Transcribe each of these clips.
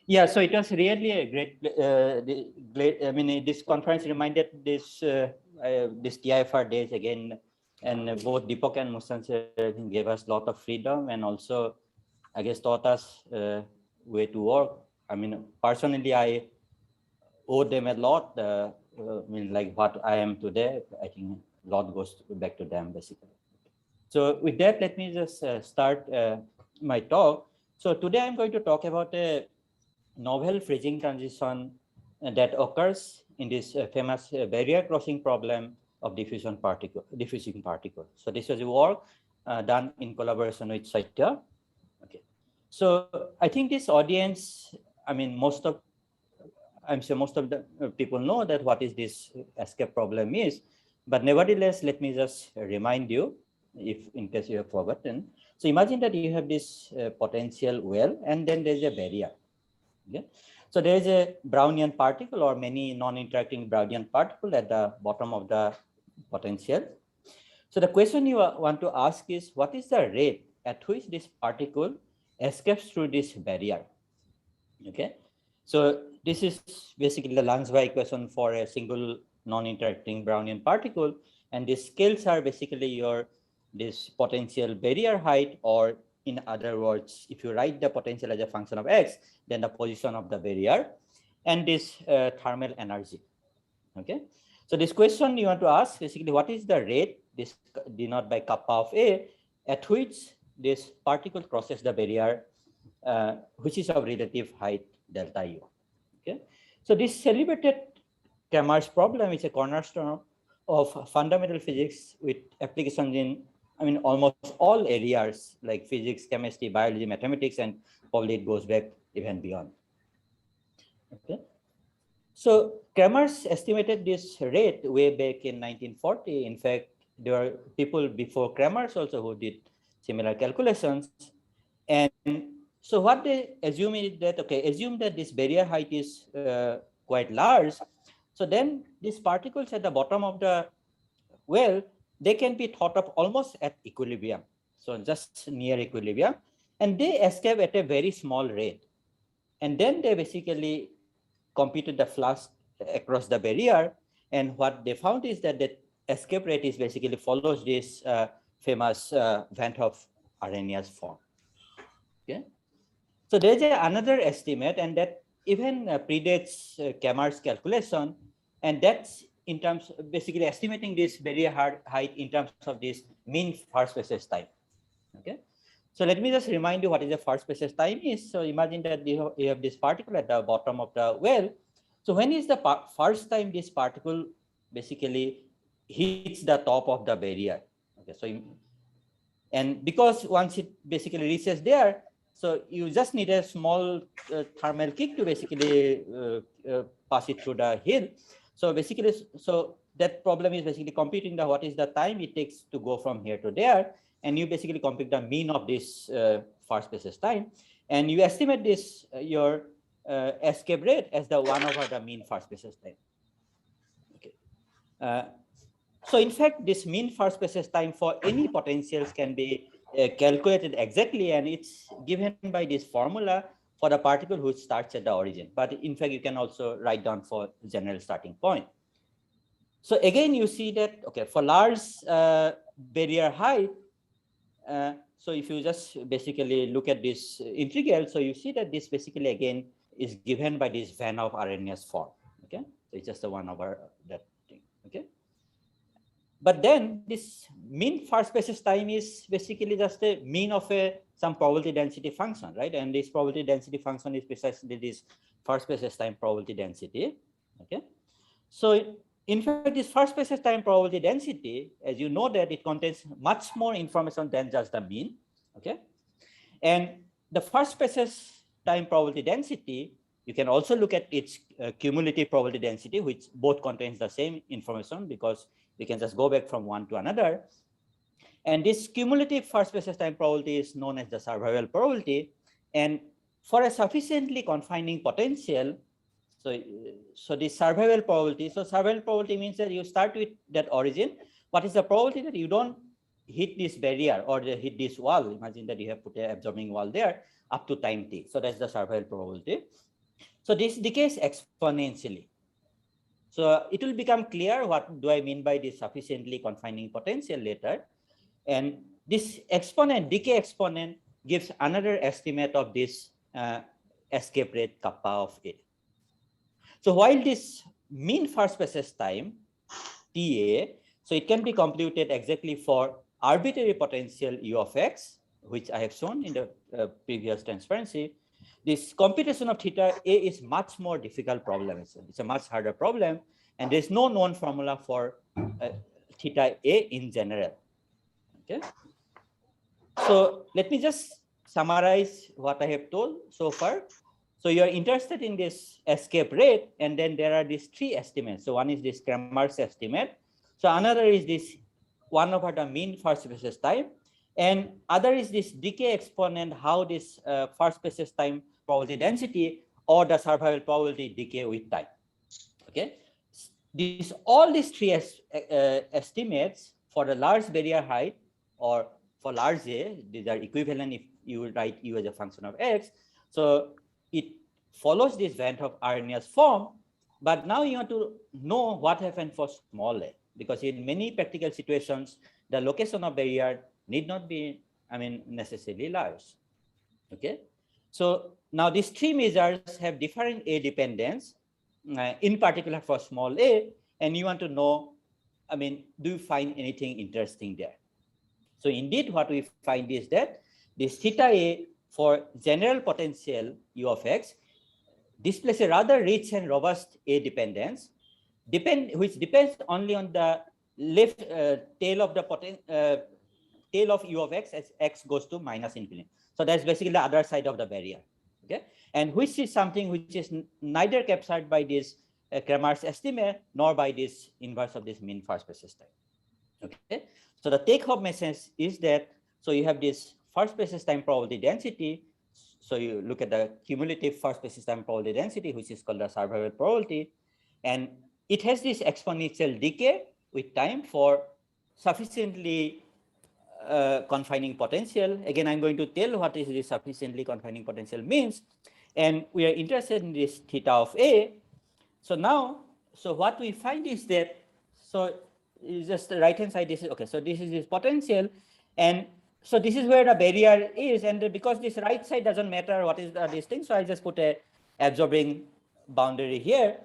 Yeah, so it was really a great, I mean, this conference reminded this TIFR days again, and both Deepak and Mustan gave us a lot of freedom and also, I guess, taught us way to work. I mean, personally, I owe them a lot. I mean, like what I am today, I think a lot goes back to them, basically. So with that, let me just start my talk. So today I'm going to talk about a novel freezing transition that occurs in this famous barrier crossing problem of diffusing particle. So this was a work done in collaboration with Satya. Okay. So I think this audience, I mean, I'm sure most of the people know that what is this escape problem is, but nevertheless, let me just remind you, if in case you have forgotten. So imagine that you have this potential well, and then there's a barrier. Okay? So there is a Brownian particle or many non-interacting Brownian particle at the bottom of the potential. So the question you want to ask is, what is the rate at which this particle escapes through this barrier? Okay. So this is basically the Langevin equation for a single non-interacting Brownian particle, and the scales are basically this potential barrier height, or in other words, if you write the potential as a function of x, then the position of the barrier, and this thermal energy. Okay. So this question you want to ask basically, what is the rate, this denoted by kappa of A, at which this particle crosses the barrier, which is of relative height delta U. Okay, so this celebrated Kramer's problem is a cornerstone of fundamental physics with applications in, I mean, almost all areas like physics, chemistry, biology, mathematics, and probably it goes back even beyond. Okay, so Kramer's estimated this rate way back in 1940. In fact, there were people before Kramer's also who did similar calculations. And so what they assume is that, okay, assume that this barrier height is quite large. So then these particles at the bottom of the well, they can be thought of almost at equilibrium. So just near equilibrium. And they escape at a very small rate. And then they basically computed the flux across the barrier. And what they found is that the escape rate is basically follows this famous Van Hoff Arrhenius form. Okay. So there's another estimate, and that even predates Kramer's calculation, and that's in terms of basically estimating this barrier height in terms of this mean first spaces time. Okay, so let me just remind you what is the first spaces time is. So imagine that you have this particle at the bottom of the well. So when is the first time this particle basically hits the top of the barrier? Okay, so and because once it basically reaches there, so you just need a small thermal kick to basically pass it through the hill. So basically, so that problem is basically computing the what is the time it takes to go from here to there, and you basically compute the mean of this first spaces time, and you estimate this your escape rate as the 1 over the mean first spaces time. Okay. So in fact, this mean first spaces time for any potentials can be calculated exactly, and it's given by this formula for the particle which starts at the origin. But in fact, you can also write down for general starting point. So again, you see that, okay, for large barrier height, so if you just basically look at this integral, so you see that this basically again is given by this Van Hoff Arrhenius form. Okay, so it's just a 1 over that thing. Okay. But then this mean first spaces time is basically just a mean of some probability density function, right? And this probability density function is precisely this first spaces time probability density. Okay. So in fact, this first spaces time probability density, as you know, that it contains much more information than just the mean. Okay. And the first spaces time probability density, you can also look at its cumulative probability density, which both contains the same information because we can just go back from one to another. And this cumulative first spaces time probability is known as the survival probability. And for a sufficiently confining potential, so the survival probability, so survival probability means that you start with that origin. What is the probability that you don't hit this barrier or hit this wall? Imagine that you have put an absorbing wall there up to time t. So that's the survival probability. So this decays exponentially. So it will become clear what do I mean by this sufficiently confining potential later. And this exponent, decay exponent, gives another estimate of this escape rate kappa of A. So while this mean first spaces time, TA, so it can be computed exactly for arbitrary potential U of x, which I have shown in the previous transparency. This computation of theta A is much more difficult problem. It's a much harder problem, and there's no known formula for theta A in general. Okay. So let me just summarize what I have told so far. So you are interested in this escape rate, and then there are these three estimates. So one is this Kramer's estimate. So another is this 1 over the mean first spaces time, and other is this decay exponent, how this first spaces time probability density or the survival probability decay with time. Okay, all these three estimates for the large barrier height or for large A, these are equivalent if you write U as a function of X. So it follows this Van Arrhenius form, but now you want to know what happened for small a, because in many practical situations, the location of barrier need not be, necessarily large. Okay, so now these three measures have different A dependence, in particular for small a, and you want to know, do you find anything interesting there? So indeed, what we find is that this theta A for general potential U of x displays a rather rich and robust A dependence, which depends only on the left tail of the tail of U of x as x goes to minus infinity. So that's basically the other side of the barrier. Okay, and which is something which is neither captured by this Kramer's estimate nor by this inverse of this mean first spaces time. Okay, so the take-home message is that, so you have this first spaces time probability density. So you look at the cumulative first spaces time probability density, which is called the survival probability, and it has this exponential decay with time for sufficiently confining potential. Again, I'm going to tell what is this sufficiently confining potential means, and we are interested in this theta of A. So now, so what we find is that, so is just the right hand side, this is okay, so this is this potential, and so this is where the barrier is, and because this right side doesn't matter what is this thing, so I just put a absorbing boundary here.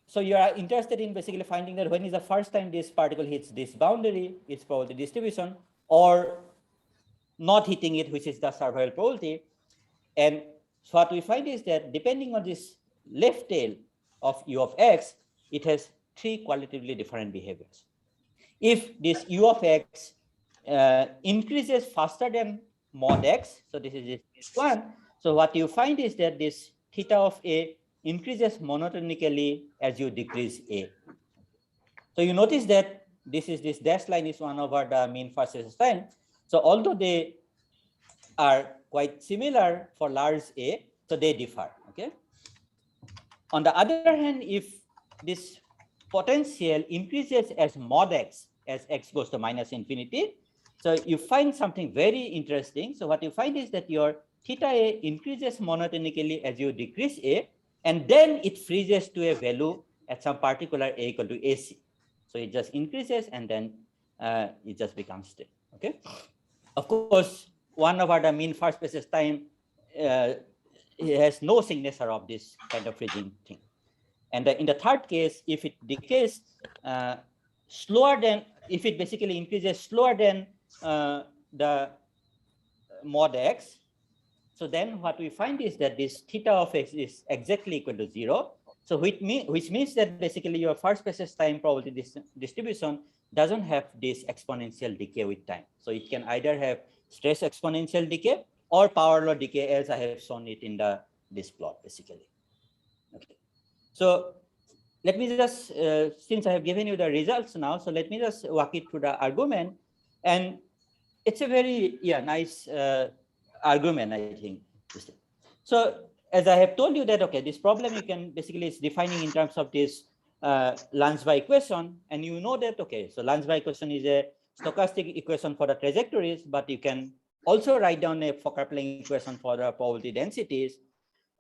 So you are interested in basically finding that when is the first time this particle hits this boundary, its probability distribution, or not hitting it, which is the survival probability. And so what we find is that depending on this left tail of U of x, it has three qualitatively different behaviors. If this U of x increases faster than mod x, so this is this one, so what you find is that this theta of A increases monotonically as you decrease A. So you notice that this dashed line is 1 over the mean first spaces time. So although they are quite similar for large A, so they differ. Okay. On the other hand, if this potential increases as mod x as x goes to minus infinity, so you find something very interesting. So what you find is that your theta A increases monotonically as you decrease A, and then it freezes to a value at some particular A equal to AC. So it just increases and then it just becomes steady. Okay. Of course, 1 over the mean first spaces time it has no signature of this kind of freezing thing. And in the third case, if it decays slower than, if it basically increases slower than the mod x, so then what we find is that this theta of x is exactly equal to 0. So which means that basically your first spaces time probability distribution doesn't have this exponential decay with time. So it can either have stress exponential decay or power law decay, as I have shown it in this plot basically. Okay. So let me just, since I have given you the results now, so let me just walk it through the argument. And it's a very nice argument, I think. So as I have told you that, okay, this problem you can basically is defining in terms of this Lanzwa equation, and you know that, okay, so Lanzwa equation is a stochastic equation for the trajectories, but you can also write down a Fokker-Planck equation for the probability densities.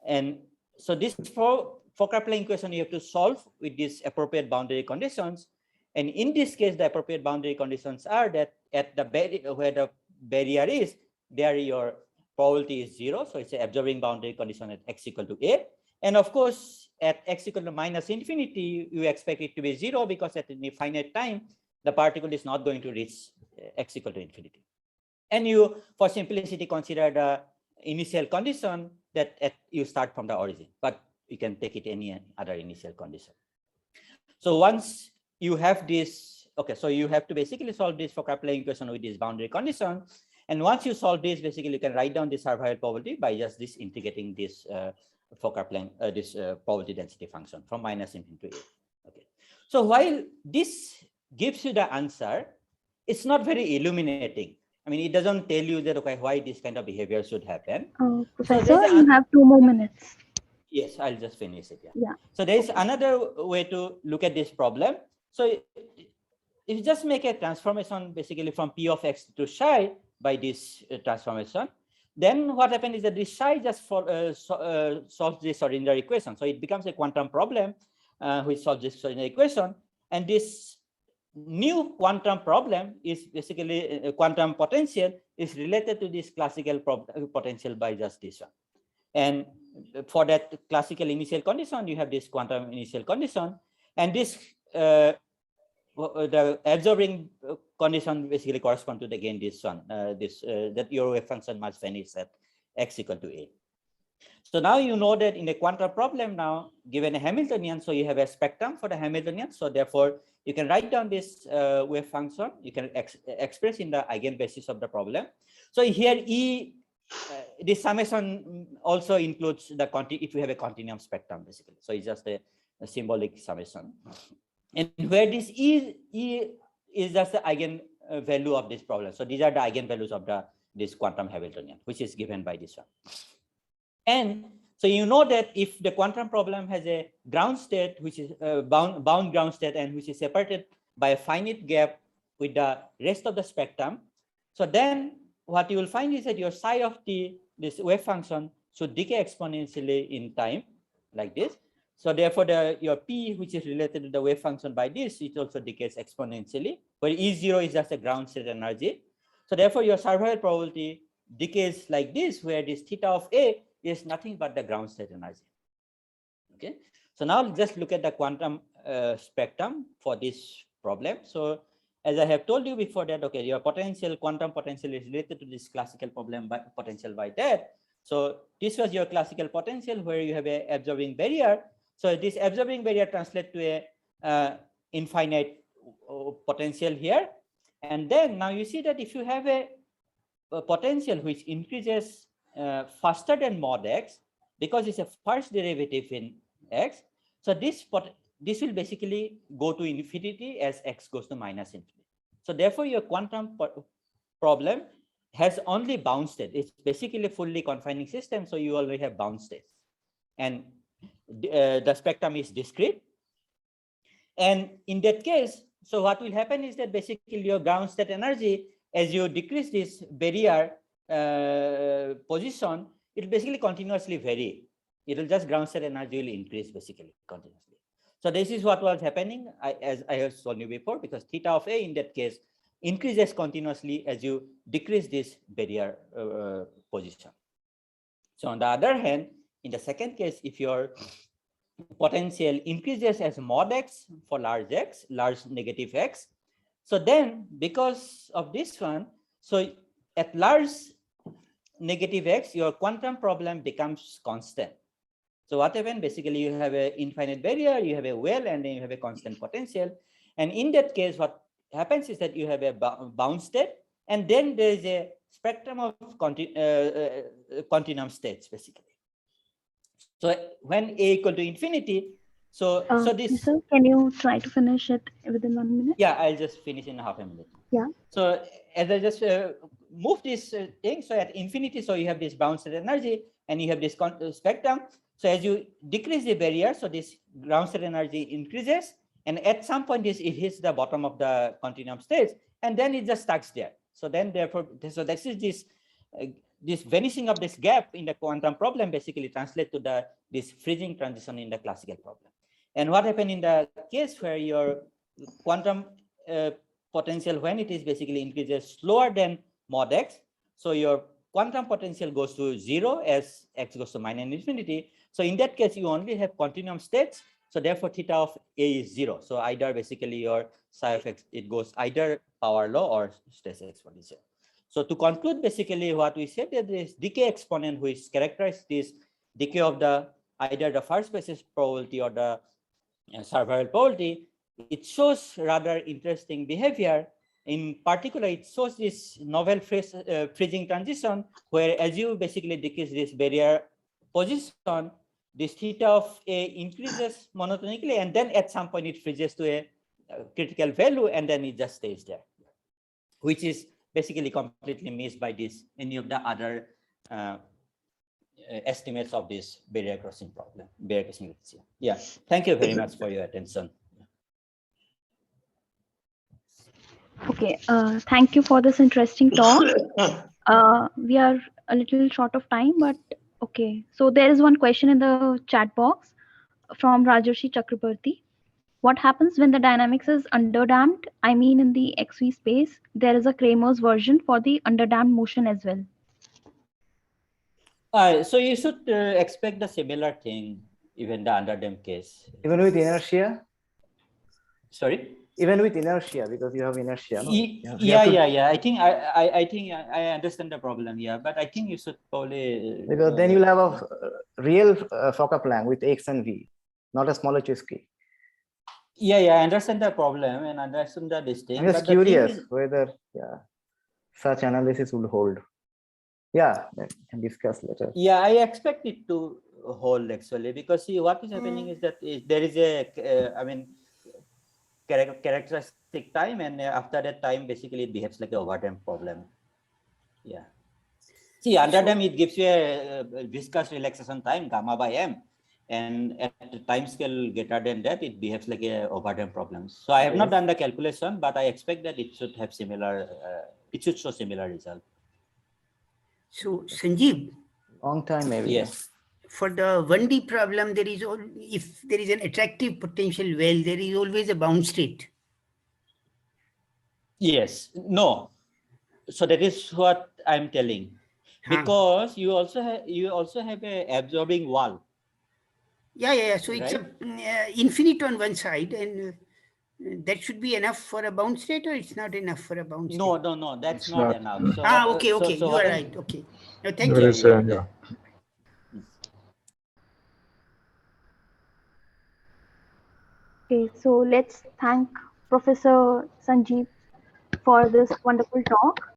And So this Fokker-Planck equation you have to solve with these appropriate boundary conditions. And in this case, the appropriate boundary conditions are that at the where the barrier is, there your probability is 0. So it's an absorbing boundary condition at x equal to a. And of course, at x equal to minus infinity, you expect it to be 0 because at any finite time, the particle is not going to reach x equal to infinity. And you, for simplicity, consider the initial condition that you start from the origin, but you can take it any other initial condition. So once you have this, okay, so you have to basically solve this Fokker-Planck equation with this boundary condition. And once you solve this, basically you can write down the survival probability by just this integrating this Fokker-Planck, probability density function from minus infinity to a. Okay. So while this gives you the answer, it's not very illuminating. I mean, it doesn't tell you that, okay, why this kind of behavior should happen. Professor, so you have 2 more minutes. Yes, I'll just finish it. Yeah. So there is another way to look at this problem. So if you just make a transformation basically from p of x to psi by this transformation, then what happens is that this psi just solves this Schrodinger equation. So it becomes a quantum problem which solves this Schrodinger equation. And this new quantum problem is basically quantum potential is related to this classical potential by just this one. And for that classical initial condition, you have this quantum initial condition, and this the absorbing condition basically corresponds to again this one, that your wave function must vanish at x equal to a. So now you know that in the quantum problem now, given a Hamiltonian, so you have a spectrum for the Hamiltonian. So therefore, you can write down this wave function. You can express in the eigenbasis of the problem. So here E, this summation also includes the if you have a continuum spectrum basically. So it's just a symbolic summation. And where this E is just the eigenvalue of this problem. So these are the eigenvalues of this quantum Hamiltonian, which is given by this one. And so you know that if the quantum problem has a ground state, which is bound ground state, and which is separated by a finite gap with the rest of the spectrum, so then what you will find is that your psi of this wave function should decay exponentially in time, like this. So therefore, your p, which is related to the wave function by this, it also decays exponentially, where E0 is just a ground state energy. So therefore, your survival probability decays like this, where this theta of A is nothing but the ground state energy. Okay. So now just look at the quantum spectrum for this problem. So as I have told you before that, okay, your quantum potential is related to this classical problem by potential by that. So this was your classical potential where you have a absorbing barrier. So this absorbing barrier translates to a infinite potential here. And then now you see that if you have a potential which increases faster than mod x, because it's a first derivative in x, so this will basically go to infinity as x goes to minus infinity. So therefore, your quantum problem has only bound state. It's basically a fully confining system, so you already have bound states. And the spectrum is discrete. And in that case, so what will happen is that basically your ground state energy, as you decrease this barrier position, it will basically continuously vary. It will just ground state energy will increase basically continuously. So this is what was happening, as I have shown you before, because theta of A in that case increases continuously as you decrease this barrier position. So on the other hand, in the second case, if your potential increases as mod x for large negative x, so then because of this one, so at large negative x, your quantum problem becomes constant. So what happens? Basically, you have an infinite barrier, you have a well, and then you have a constant potential. And in that case, what happens is that you have a bound state, and then there is a spectrum of continuum states, basically. So when A equal to infinity, so this. So can you try to finish it within 1 minute? Yeah, I'll just finish in half a minute. Yeah. So as I just move this thing, so at infinity, so you have this bound state energy, and you have this spectrum. So as you decrease the barrier, so this ground state energy increases, and at some point it hits the bottom of the continuum states, and then it just stuck there. So then therefore, so this is this this vanishing of this gap in the quantum problem basically translates to this freezing transition in the classical problem. And what happened in the case where your quantum potential, when it is basically increases slower than mod x, so your quantum potential goes to 0 as x goes to minus infinity. So in that case, you only have continuum states. So therefore, theta of A is 0. So either basically your psi of x, it goes either power law or stress exponential. So to conclude, basically what we said that this decay exponent, which characterizes this decay of the either the first basis probability or the survival probability, it shows rather interesting behavior. In particular, it shows this novel freezing transition, where as you basically decrease this barrier position, this theta of A increases monotonically, and then at some point it freezes to a critical value, and then it just stays there, which is basically completely missed by this any of the other estimates of this barrier crossing problem, barrier crossing ratio. Yeah, thank you very much for your attention. Okay, thank you for this interesting talk. We are a little short of time, but okay. So there is one question in the chat box from Rajarshi Chakrabarti. What happens when the dynamics is underdamped? I mean, in the XV space, there is a Kramer's version for the underdamped motion as well. So you should expect the similar thing, even the underdamped case. Even with inertia? Sorry? Even with inertia, because you have inertia. No? Yeah. I think I understand the problem. Yeah, but I think you should probably because then you'll have a real Fokker-Planck with X and V, not a smaller Chisky. Yeah, I understand the problem and understand the distinction. I'm just curious whether such analysis would hold. Yeah, we can discuss later. Yeah, I expect it to hold actually, because see what is happening is that there is a characteristic time, and after that time basically it behaves like a overdamped problem. Yeah. See, underdamped it gives you a viscous relaxation time gamma by m, and at the time scale greater than that it behaves like a overdamped problem. So I have not done the calculation, but I expect that it should have similar. It should show similar result. So Sanjib, long time maybe. Yes. For the 1D problem, there is if there is an attractive potential well, there is always a bound state. Yes. No. So that is what I'm telling. Because you also have a absorbing wall. Yeah. So it's infinite on one side, and that should be enough for a bound state, or it's not enough for a bound state? No, that's not enough. So, okay. You are right. Okay. No, thank you. Yeah. Okay, so let's thank Professor Sanjib for this wonderful talk.